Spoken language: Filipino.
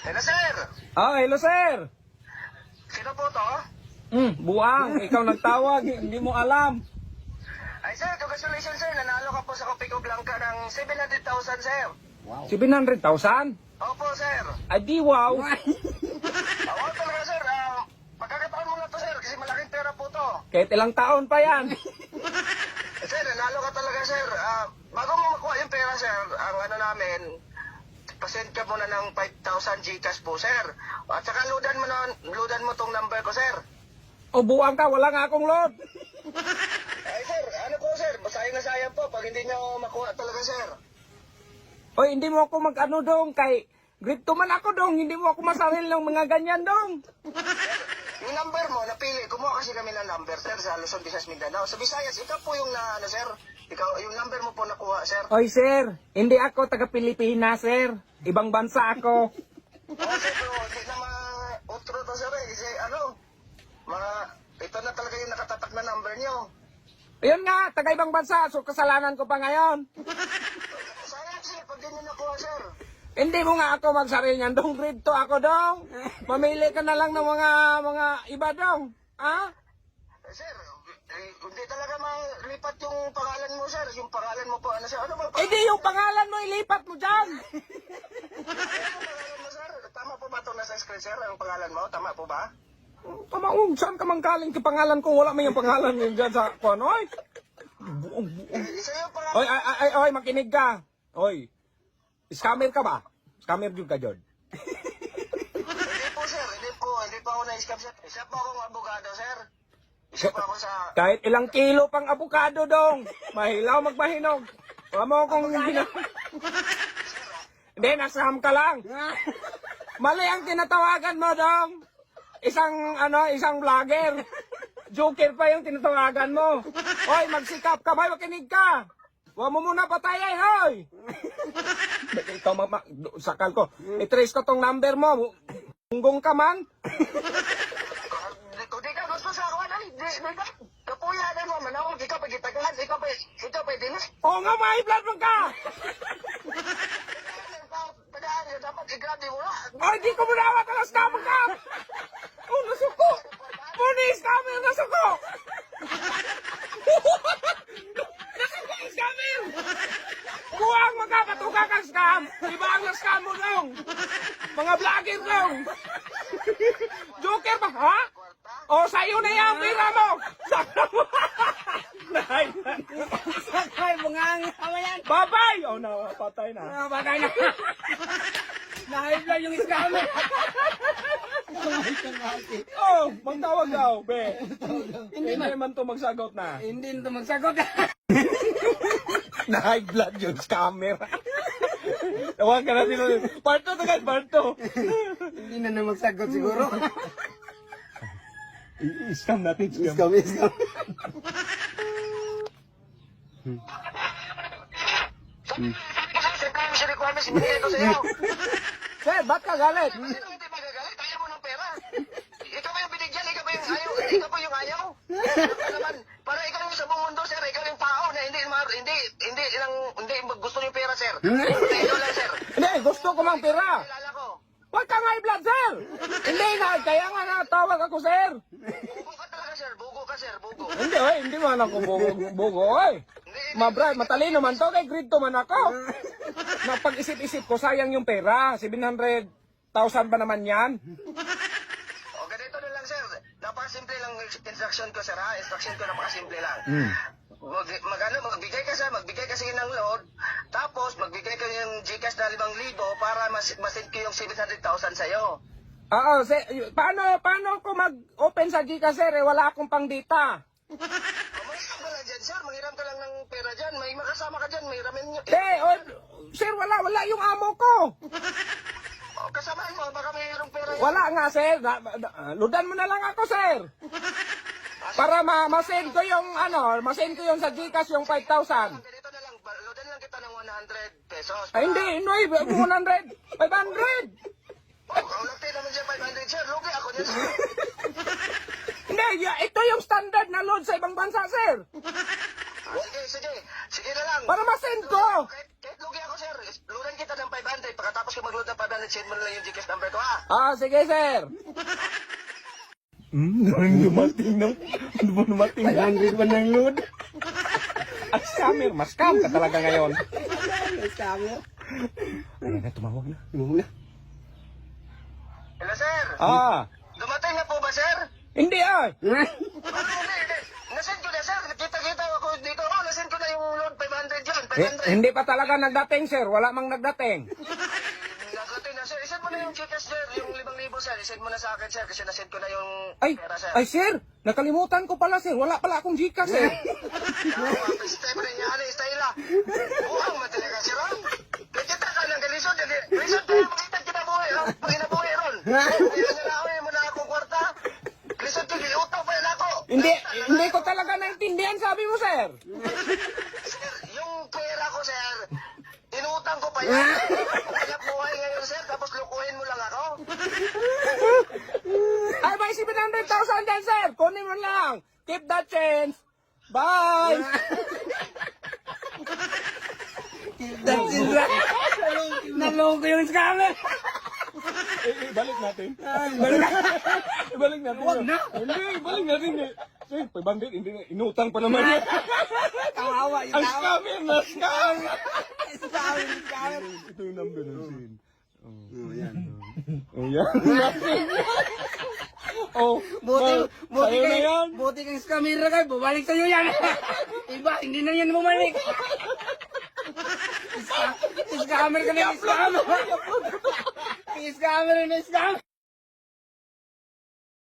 Hello, sir. Hello sir. Sino po to? Buang, ikaw nagtawag, hindi mo alam. Ay, sir, congratulations, sir. Nanalo ka po sa Copico Blanca ng 700,000, sir. 700,000? Opo, sir. Ay di wow. Oo, talaga, sir. Pagkakataon mo na to, sir, kasi malaking pera po to. Kahit ilang taon pa yan. Sir, nanalo ka talaga, sir. Bago mo makuha yung pera, sir, ang ano namin, pasend ka muna ng 5,000 Gcash po, sir. At saka loadan mo tong number ko, sir. O buang ka, wala nga akong load. Ay, sir, ano po, sir? Sayang na sayang po pag hindi nyo makuha talaga, sir. Oy, hindi mo ako mag-ano dong, kay grade 2 man ako dong, hindi mo ako masaril ng mga ganyan dong. Yung number mo, napili. Kumuha kasi kami ng number, sir, sa Luzon, Visayas, Mindanao. Sa Visayas, ikaw po yung ano, sir. Ikaw, yung number mo po nakuha, sir. Oy sir, hindi ako taga Pilipinas sir. Ibang bansa ako. Oo, sir, pero hindi na ma-outro to, sir, eh. Kasi ano, ito na talaga yung nakatatak na number nyo. Ayun nga, taga ibang bansa, so kasalanan ko pa ngayon. Sayang, sir, pag di nyo nakuha, sir. Hindi mo nga ako magsaril niyan dong, grade 2 ako dong. Mamili ka na lang ng mga iba dong. Ha? Sir, hindi talaga malipat yung pangalan mo, sir. Yung pangalan mo po, ano, sir? Ano ba? Hindi yung pangalan mo, ilipat mo dyan. Ano pangalan mo, sir? Tama po ba ito nasa screen, sir? Ang pangalan mo? Tama po ba? Tamaong, saan ka mangkaling ki pangalan ko? Wala may yung pangalan mo dyan sa kuwan, oy. Isa yung pangalan. Oy, makinig ka. Oy, scammer ka ba? Scammer yun ka, Jod. Hindi po, sir. Hindi po ako na-scam, sir. Isa po akong abogado, sir. Isa po ako sa... Kahit ilang kilo pang abukado dong. Mahilaw magmahinog. Wala mo akong... Hindi, nasaham ka lang. Mali ang tinatawagan mo dong. Isang vlogger. Joker pa yung tinatawagan mo. Hoy, magsikap ka ba? Makinig ka. Huwag mo muna patayin, hoy. Ikaw, sakal ko. I-trace ko tong number mo. Bunggong ka man. Kung di ka gusto sa ako, hindi ka. Kapuyanan mo, manawag. Ikaw pa gitagahan. Ikaw pa dinis. Oo nga, may blood mo ka. Dapat i-grabe mo na. Ay, di ko muna ka ng scammer ka. Oh, nasuko. Muna yung scammer, nasuko. Nasuko yung scammer. Buwang magkakatuka kang scam. Iba ang scam mo dong. Mga vlogger dong. Joker ba, ha? O, sa'yo na yung pira mo. Sakta mo. Sakay, bungang kama yan. Babay. Oh, napatay na. Patay na. Nahibla yung scammer. Oh, magtawag daw, be. Hindi man to magsagot na. Hindi nito magsagot. Na high blood yung scammer. Tawag ka natin ulit. Part 2 tagad, part 2. Hindi na magsagot siguro. I-scam natin, Iskam. Siyempre, yung requirements, ibigay ko sa'yo. Sir, ba't ka galit? Sino hindi magagalit? Ayaw mo ng pera. Ikaw ba yung binigyan? Ikaw ba yung ayaw? Ikaw ba yung ayaw? Ikaw naman, para ikaw yung sa buong mundo, sir. Ikaw yung tao na hindi gusto yung pera, sir. Ikaw lang, sir. Hindi, gusto ko mang pera. Kilala ko. Huwag ka nga i-blood, sir. Hindi nga, kaya nga natawag ako, sir. Bugo ka talaga, sir. Bugo ka, sir. Bugo. Hindi, oy, hindi man ako bugo, oy. Mabrad, matalino man to, kay grade 2 man ako. Napag-isip-isip ko, sayang yung pera. 700,000 ba naman yan? O, ganito na lang, sir. Napakasimple lang instruction ko, sir, ha? Instruction ko napakasimple lang. Magbigay ka sige ng load, tapos magbigay ka yung Gcash na 5,000 para masend ko yung 700,000 sa'yo. Oo, sir, paano ko mag-open sa Gcash, sir? Wala akong pang data. Mangiram ka lang dyan, sir. Mangiram ka lang ng pera dyan. May makasama ka dyan. May ramen nyo. Sir, wala yung amo ko. Kasamaan mo, baka mayroong pera yan. Wala nga, sir. Ludan mo na lang ako, sir. Para masend ko yung masend ko yung sa Gcash yung 5,000. Ganito na lang, loadan lang kita ng 100 pesos. Ay, hindi, 100, 500. Kaulati naman dyan 500, sir. Lugi ako dyan, sir. Hindi, ito yung standard na load sa ibang bansa, sir. Sige na lang. Para masend ko. Kahit lugi ako, sir. Loadan kita ng 500. Pagkatapos ko mag-load ng 500, send mo na lang yung GCash number ko, ha? Ah, sige, sir. Dumating na. Dumating na. 500 man ng load. At scammer. Mas scam ka talaga ngayon. Scammer. Ay, na, tumawag na. Tumawag na. Hello, sir. Ah, Dumating na po ba, sir? hindi ay. Hindi. Nasend ko na, sir. Kita-kita ako dito. Oh, nasend ko na yung load. 500 yun. 500. Hindi pa talaga nagdating, sir. Wala mang nagdating. Nagating na, sir. Isend mo na yung GCash, sir. Yung 5,000, sir. Isend mo na sa akin, sir. Kasi nasend ko na yung Ay, pera, sir. ay, sir. Nakalimutan ko pala, sir. Wala pala akong Gcash, sir. Step rin yan, style ah. Buhang matalaga, sir, ha? Kita ka ng galisod. Galisod tayo, makita kita buhay, ha? Paginabuhay ron. Hindi na nalakoy mo na akong kwarta. Galisod ko, utang pa yan ako. Hindi ko talaga naintindihan, sabi mo, sir. Sir, yung pera ko, sir, inutang ko pa yan. Kaya buhay ngayon, sir, tapos lukuhin mo lang ako. Ay, may 700,000 dyan, sir. Kunin mo lang. Keep that change. Bye. That's it. Naloko yung scammer. Balik natin. Balik na. Ibalik natin. Huwag na. Hindi, ibalik natin. Sir, 500, hindi na. Inutang pa naman yan. Kawawa yung Ang tao. scammer na scam. Scammer. Ito yung number ng sin. Oh, yan. Oh, yan. Oh, Buti sa'yo na yan. buti kang scammer ka, bumalik sa'yo yan. Iba, hindi na yan bumalik. Scammer ka na, scammer. Scammer na, scammer.